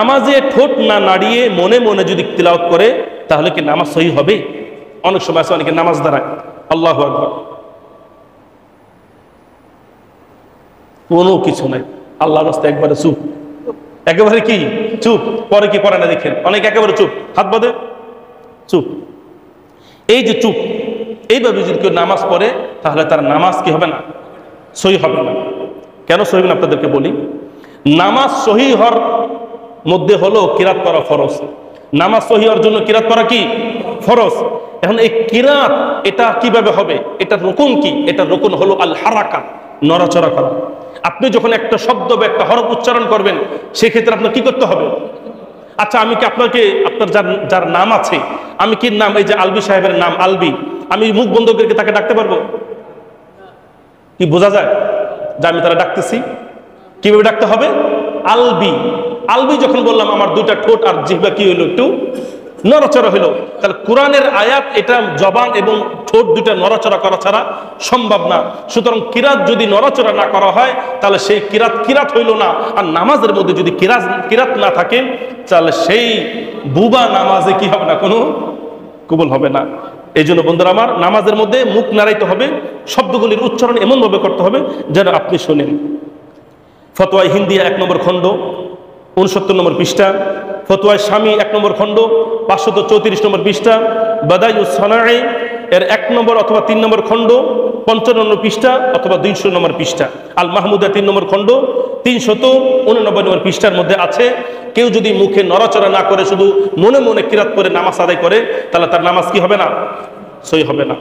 নামাজে ঠোঁট না নাড়িয়ে মনে মনে যদি তিলাওয়াত করে তাহলে কি নামাজ সহি হবে? অনেক সময় আছে অনেকে নামাজ দাঁড়ায় আল্লাহু আকবার, কোনো কিছু নাই, আল্লাহর রাস্তায় একবারে চুপ, একেবারে কি চুপ, পরে কি পড়ে না দেখেন, অনেক একেবারে চুপ, হাত বাঁধে চুপ। এই যে চুপ, এইভাবে যদি কেউ নামাজ পড়ে তাহলে তার নামাজ কি হবে না? সহি হবে না। কেন সহি হবে না আপনাদেরকে বলি। নামাজ সহি হওয়ার মধ্যে হলো কিরাত পড়া ফরজ। নামাজ সহি হওয়ার জন্য কিরাত পড়া কি ফরজ। এখন এই কিরাত এটা কিভাবে হবে? এটার রুকুন কি? এটার রুকুন হলো আল হারাকা, নড়াচড়া করা। আপনি যখন একটা শব্দ বা একটা হরফ উচ্চারণ করবেন সেক্ষেত্রে আপনার কি করতে হবে? আচ্ছা, আমি কি আপনাকে আপনার যার নাম আছে, আমি কি নাম, এই যে আলবি সাহেবের নাম আলবি, আমি মুখ বন্ধ করে তাকে ডাকতে পারবো? কি বোঝা যায় যে আমি তারা ডাকতেছি? কিভাবে ডাকতে হবে? আলবি। আলবি যখন বললাম আমার দুইটা ঠোঁট আর জিহ্বা কি হইলো? একটু নড়াচড়া হইলো। তাহলে কোরআনের আয়াত এটা জবান এবং ঠোঁট দুইটা নড়াচড়া করা ছাড়া সম্ভব না। সুতরাং কিরাত যদি নড়াচড়া না করা হয় তাহলে সেই কিরাত হইল না। আর নামাজের মধ্যে যদি কিরাত না থাকে তাহলে সেই বুবা নামাজে কি হবে না? কোনো কবুল হবে না। এই জন্য বন্ধুরা আমার, নামাজের মধ্যে মুখ নাড়াইতে হবে, শব্দগুলির উচ্চারণ এমনভাবে করতে হবে যেন আপনি শোনেন। ফতোয়ায়ে হিন্দিয়া 1 নম্বর খণ্ড 69 নম্বর পৃষ্ঠা, ফতোয়ায়ে শামী 1 নম্বর খণ্ড 534 নম্বর পৃষ্ঠা, বাদায়ুস সানাঈ এর 1 নম্বর অথবা 3 নম্বর খণ্ড 55 পৃষ্ঠা অথবা 200 নম্বর পৃষ্ঠা, আল মাহমুদা 3 নম্বর খণ্ড 389 নম্বর পৃষ্ঠার মধ্যে আছে। কেউ যদি মুখে নড়াচড়া না করে শুধু মনে মনে কিরাত করে নামাজ আদায় করে তাহলে তার নামাজ কি হবে না? সহি হবে না।